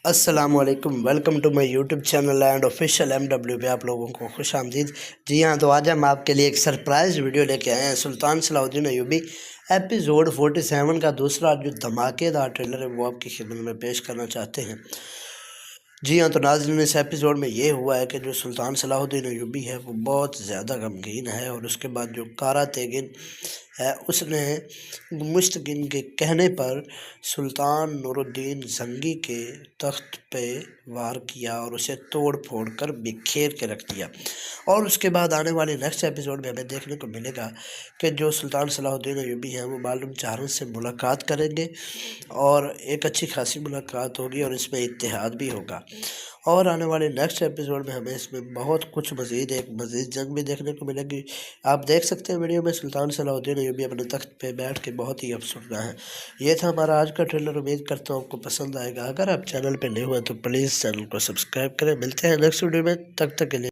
السلام علیکم، welcome to my YouTube channel and official MW پہ آپ لوگوں کو خوش آمدید۔ جی ہاں، تو آج ہم آپ کے لیے ایک سرپرائز ویڈیو لے کے آئے ہیں۔ سلطان صلاح الدین ایوبی ایپیسوڈ 47 کا دوسرا جو دھماکے دار ٹریلر ہے وہ آپ کی خدمت میں پیش کرنا چاہتے ہیں۔ جی ہاں، تو ناظرین، اس ایپیسوڈ میں یہ ہوا ہے کہ جو سلطان صلاح الدین ایوبی ہے وہ بہت زیادہ غمگین ہے، اور اس کے بعد جو کارا تیگن ہے اس نے مشتگن کے کہنے پر سلطان نور الدین زنگی کے تخت پہ وار کیا اور اسے توڑ پھوڑ کر بکھیر کے رکھ دیا۔ اور اس کے بعد آنے والے نیکسٹ ایپیسوڈ میں ہمیں دیکھنے کو ملے گا کہ جو سلطان صلاح الدین ایوبی ہیں وہ معلوم چاروں سے ملاقات کریں گے، اور ایک اچھی خاصی ملاقات ہوگی اور اس میں اتحاد بھی ہوگا۔ اور آنے والے نیکسٹ ایپیسوڈ میں ہمیں اس میں بہت کچھ مزید جنگ بھی دیکھنے کو ملے گی۔ آپ دیکھ سکتے ہیں ویڈیو میں سلطان صلاح الدین ایوبی اپنے تخت پہ بیٹھ کے بہت ہی افسردہ ہیں۔ یہ تھا ہمارا آج کا ٹریلر، امید کرتا ہوں آپ کو پسند آئے گا۔ اگر آپ چینل پہ نئے ہوئے تو پلیز چینل کو سبسکرائب کریں۔ ملتے ہیں نیکسٹ ویڈیو میں، تب تک کے لیے